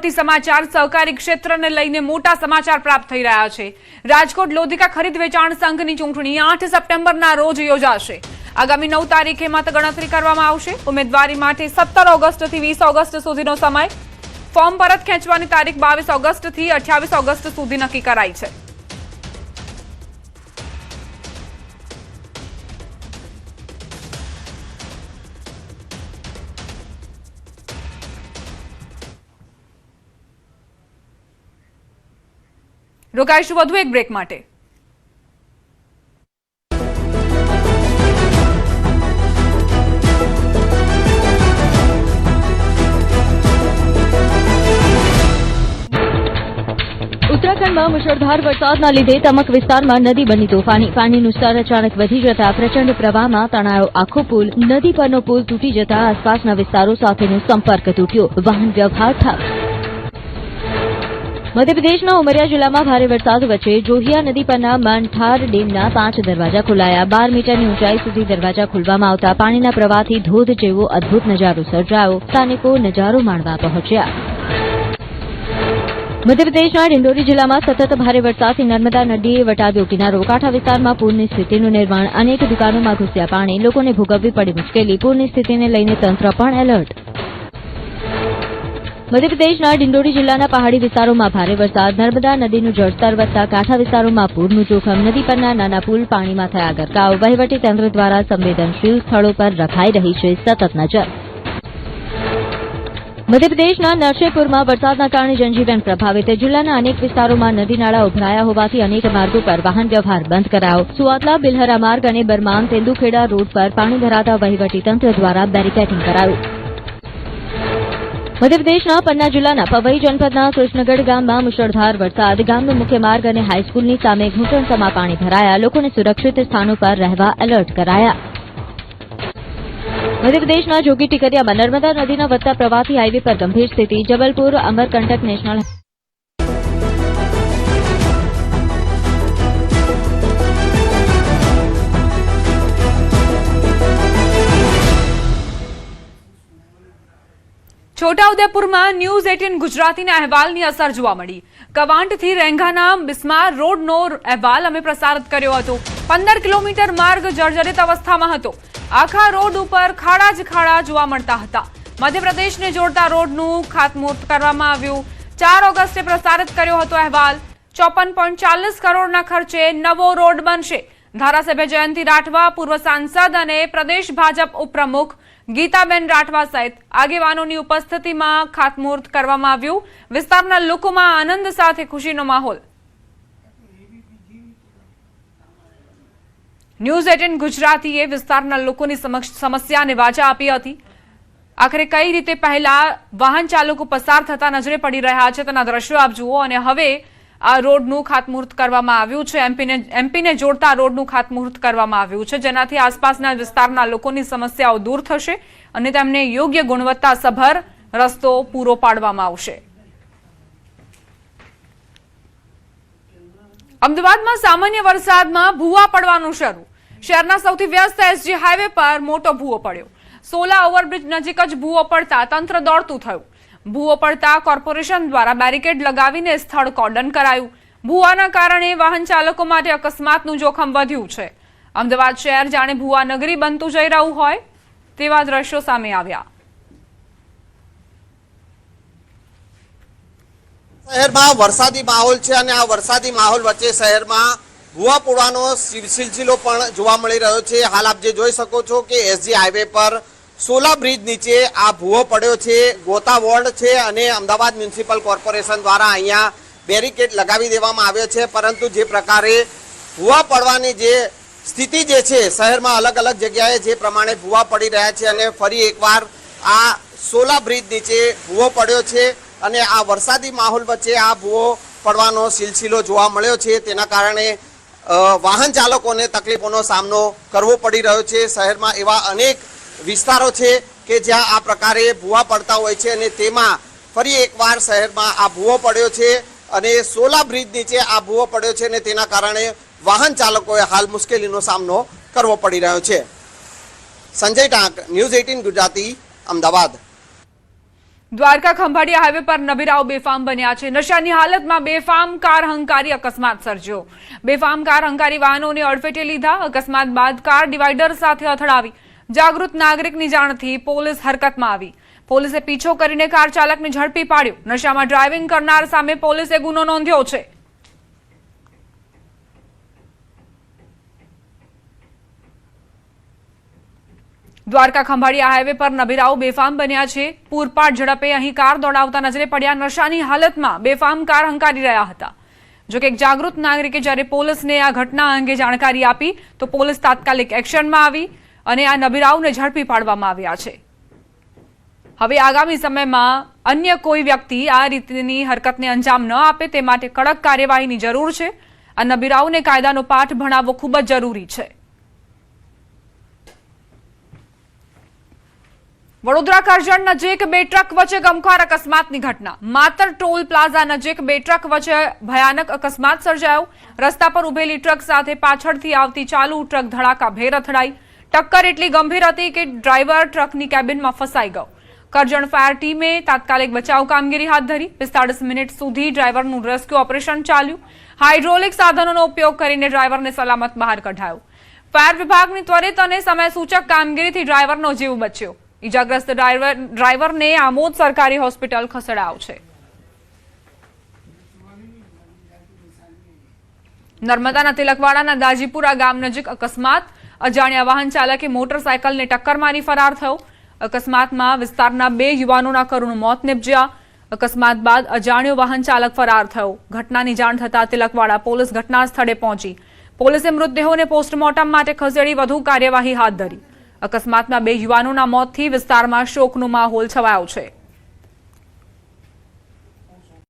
પરથી સમાચાર સહકારી ક્ષેત્રને લઈને મોટા સમાચાર પ્રાપ્ત થઈ રહ્યા છે। રાજકોટ લોધિકા ખરીદ વેચાણ સંઘની ચૂંટણી 8 સપ્ટેમ્બરના રોજ યોજાશે। આગામી 9 તારીખે મતગણતરી કરવામાં આવશે। ઉમેદવારી માટે 17 ઓગસ્ટથી 20 ઓગસ્ટ સુધીનો સમય। ફોર્મ પરત ખેંચવાની તારીખ 22 ઓગસ્ટથી 28 ઓગસ્ટ સુધી નક્કી કરાઈ છે। રોકાઈશું વધુ એક બ્રેક માટે। ઉત્તરાખંડમાં મુશળધાર વરસાદના લીધે તમક વિસ્તારમાં નદી બની તોફાની। પાણીનું સ્તર અચાનક વધી જતા પ્રચંડ પ્રવાહમાં તણાયો આખો પુલ। નદી પરનો પુલ તૂટી જતા આસપાસના વિસ્તારો સાથેનો સંપર્ક તૂટ્યો। વાહન વ્યવહાર ઠપ। મધ્યપ્રદેશના ઉમરિયા જિલ્લામાં ભારે વરસાદ વચ્ચે જોહિયા નદી પરના માનઠાર ડેમના 5 દરવાજા ખોલાયા। 12 મીટરની ઊંચાઈ સુધી દરવાજા ખોલવામાં આવતા પાણીના પ્રવાહથી ધોધ જેવો અદભુત નજારો સર્જાયો। સ્થાનિકો નજારો માણવા પહોંચ્યા। મધ્યપ્રદેશના ડિંડોરી જિલ્લામાં સતત ભારે વરસાદથી નર્મદા નદીએ વટાવ્યો કિનારો। કાંઠા વિસ્તારમાં પૂરની સ્થિતિનું નિર્માણ। અનેક દુકાનોમાં ઘૂસ્યા પાણી। લોકોને ભોગવવી પડી મુશ્કેલી। પૂરની સ્થિતિને લઈને તંત્ર પણ એલર્ટ। મધ્યપ્રદેશના ડિંડોરી જિલ્લાના પહાડી વિસ્તારોમાં ભારે વરસાદ। નર્મદા નદીનું જળસ્તર વધતા કાંઠા વિસ્તારોમાં પૂરનું જોખમ। નદી પરના નાના પુલ પાણીમાં થયા ગરકાવ। વહીવટી તંત્ર દ્વારા સંવેદનશીલ સ્થળો પર રખાઈ રહી છે સતત નજર। મધ્યપ્રદેશના નરસિંહપુરમાં વરસાદના કારણે જનજીવન પ્રભાવિત। જિલ્લાના અનેક વિસ્તારોમાં નદી નાળા ઉભરાયા હોવાથી અનેક માર્ગો પર વાહન વ્યવહાર બંધ કરાયો। સુઆતલા બિલહરા માર્ગ અને બરમાન તેંદુખેડા રોડ પર પાણી ભરાતા વહીવટી તંત્ર દ્વારા બેરિકેડિંગ કરાયું। મધ્યપ્રદેશના પન્ના જિલ્લાના પવઈ જનપદના કૃષ્ણગઢ ગામમાં મુશળધાર વરસાદ। ગામનો મુખ્ય માર્ગ અને હાઈસ્કૂલની સામે ઘૂંટણસમા પાણી ભરાયા। લોકોને સુરક્ષિત સ્થાનો પર રહેવા એલર્ટ કરાયા। મધ્યપ્રદેશના જોગી ટીકરિયામાં નર્મદા નદીના વધતા પ્રવાહથી હાઈવે પર ગંભીર સ્થિતિ। જબલપુર અમરકંટક નેશનલ છોટાઉદેપુરમાં ન્યૂઝ 18 ગુજરાતીના અહેવાલની અસર જોવા મળી। કવાંટથી રેંગાના બિસ્માર રોડનો અહેવાલ અમે પ્રસારિત કર્યો હતો। 15 કિલોમીટર માર્ગ જર્જરિત અવસ્થામાં હતો। આખા રોડ ઉપર ખાડા જ ખાડા જોવા મળતા હતા। મધ્યપ્રદેશને જોડતા રોડનું ખાતમુહૂર્ત કરવામાં આવ્યું। 4 ઓગસ્ટે પ્રસારિત કર્યો હતો અહેવાલ। 54.40 કરોડના ખર્ચે નવો રોડ બનશે। ધારાસભ્ય જયંતિ રાઠવા, પૂર્વ સાંસદ અને પ્રદેશ ભાજપ ઉપપ્રમુખ ગીતાબેન રાઠવા સહિત આગેવાનોની ઉપસ્થિતિમાં ખાતમુહૂર્ત કરવામાં આવ્યું। વિસ્તારના લોકોમાં આનંદ સાથે ખુશીનો માહોલ। ન્યૂઝ 18 ગુજરાતીએ વિસ્તારના લોકોની સમસ્યાને વાચા આપી હતી। આખરે કઈ રીતે પહેલા વાહન ચાલકો પસાર થતા નજરે પડી રહ્યા છે તેના દ્રશ્યો આપ જુઓ। અને હવે આ રોડનું ખાતમુહૂર્ત કરવામાં આવ્યું છે। એમપીને જોડતા રોડનું ખાતમુહૂર્ત કરવામાં આવ્યું છે, જેનાથી આસપાસના વિસ્તારના લોકોની સમસ્યાઓ દૂર થશે અને તેમને યોગ્ય ગુણવત્તાસભર રસ્તો પૂરો પાડવામાં આવશે। અમદાવાદમાં સામાન્ય વરસાદમાં ભૂવા પડવાનું શરૂ। શહેરના સૌથી વ્યસ્ત એસજી હાઈવે પર મોટો ભૂવો પડ્યો। સોલા ઓવરબ્રિજ નજીક જ ભૂવો પડતા તંત્ર દોડતું થયું। ભૂવો પડતા કોર્પોરેશન દ્વારા બેરિકેડ લગાવીને સ્થળ કોર્ડન કરાયું। ભૂવાના કારણે વાહન ચાલકો માટે અકસ્માતનું જોખમ વધ્યું છે। અમદાવાદ શહેર જાણે ભૂવા નગરી બનતું જઈ રહ્યું હોય તેવા દ્રશ્યો સામે આવ્યા। શહેરમાં વરસાદી માહોલ છે અને આ વરસાદી માહોલ વચ્ચે શહેરમાં ભૂવા પડવાનો સિલસિલો પણ જોવા મળી રહ્યો છે। હાલ આપ જે જોઈ શકો છો કે એસજી હાઈવે પર સોલા બ્રિજ નીચે આ ભૂવો પડ્યો છે। ગોતા વોર્ડ છે અને અમદાવાદ મ્યુનિસિપલ કોર્પોરેશન દ્વારા અહીંયા બેરિકેડ લગાવી દેવામાં આવ્યો છે, પરંતુ જે પ્રકારે ભૂવા પડવાની જે સ્થિતિ જે છે શહેરમાં અલગ અલગ જગ્યાએ જે પ્રમાણે ભૂવા પડી રહ્યા છે અને ફરી એકવાર આ સોલા બ્રિજ નીચે ભૂવો પડ્યો છે અને આ વરસાદી માહોલ વચ્ચે આ ભૂવો પડવાનો સિલસિલો જોવા મળ્યો છે। તેના કારણે વાહન ચાલકોને તકલીફોનો સામનો કરવો પડી રહ્યો છે। શહેરમાં એવા અનેક વિસ્તારો છે કે જ્યાં આ પ્રકારે ભૂવા પડતા હોય છે અને તેમાં ફરી એકવાર શહેરમાં આ ભૂવો પડ્યો છે અને સોલા બ્રિજ નીચે આ ભૂવો પડ્યો છે અને તેના કારણે વાહન ચાલકોએ હાલ મુશ્કેલીનો સામનો કરવો પડી રહ્યો છે। સંજય ટાંક, ન્યૂઝ 18 ગુજરાતી, અમદાવાદ। દ્વારકા ખંભાળિયા હાઈવે પર નબીરાઓ બેફામ બન્યા છે। નશાની હાલતમાં બેફામ કાર હંકારી અકસ્માત સર્જ્યો। બેફામ કાર હંકારી વાહનોને અડફેટે લીધા। અકસ્માત બાદ કાર ડિવાઈડર સાથે અથડાવી। જાગૃત નાગરિકની જાણથી પોલીસ હરકતમાં આવી। પોલીસે પીછો કરીને કાર ચાલકને ઝડપી પાડ્યો। નશામાં ડ્રાઇવિંગ કરનાર સામે પોલીસે ગુનો નોંધ્યો છે। દ્વારકા ખંભાળિયા હાઈવે પર નબીરાઓ બેફામ બન્યા છે। પૂરપાટ ઝડપે અહીં કાર દોડાવતા નજરે પડ્યા। નશાની હાલતમાં બેફામ કાર હંકારી રહ્યા હતા। જોકે એક જાગૃત નાગરિકે જ્યારે પોલીસને આ ઘટના અંગે જાણકારી આપી તો પોલીસ તાત્કાલિક એક્શનમાં આવી અને આ નબીરાઓને ઝડપી પાડવામાં આવ્યા છે। હવે આગામી સમયમાં અન્ય કોઈ વ્યક્તિ આ રીતની હરકતને અંજામ ન આપે તે માટે કડક કાર્યવાહીની જરૂર છે। આ નબીરાઓને કાયદાનો પાઠ ભણાવવો ખૂબ જ જરૂરી છે। વડોદરા કરજણ નજીક બે ટ્રક વચ્ચે ગમખ્વાર અકસ્માતની ઘટના। માતર ટોલ પ્લાઝા નજીક બે ટ્રક વચ્ચે ભયાનક અકસ્માત સર્જાયો। રસ્તા પર ઉભેલી ટ્રક સાથે પાછળથી આવતી ચાલુ ટ્રક ધડાકાભેર અથડાઈ। ટક્કર એટલી ગંભીર હતી કે ડ્રાઈવર ટ્રકની કેબિનમાં ફસાઈ ગયો। કરજણ ફાયર ટીમે તાત્કાલિક બચાવ કામગીરી હાથ ધરી। 45 મિનિટ સુધી ડ્રાઈવરનું રેસ્ક્યુ ઓપરેશન ચાલ્યું। હાઇડ્રોલિક સાધનોનો ઉપયોગ કરીને ડ્રાઈવરને સલામત બહાર કઢાયો। ફાયર વિભાગની ત્વરિત અને સમયસૂચક કામગીરીથી ડ્રાઈવરનો જીવ બચ્યો। ઇજાગ્રસ્ત ડ્રાઈવરને આમોદ સરકારી હોસ્પિટલ ખસેડાયો છે। નર્મદાના તિલકવાડાના દાજીપુરા ગામ નજીક અકસ્માત। અજાણ્યા વાહન ચાલકે મોટરસાયકલને ટક્કર મારી ફરાર થયો। અકસ્માતમાં વિસ્તારના 2 યુવાનોના કરુણ મોત નિપજ્યા। અકસ્માત બાદ અજાણ્યો વાહન ચાલક ફરાર થયો। ઘટનાની જાણ થતાં તિલકવાડા પોલીસ ઘટના સ્થળે પહોંચી। પોલીસે મૃતદેહોને પોસ્ટમોર્ટમ માટે ખસેડી વધુ કાર્યવાહી હાથ ધરી। અકસ્માતમાં 2 યુવાનોના મોતથી વિસ્તારમાં શોકનો માહોલ છવાયો છે।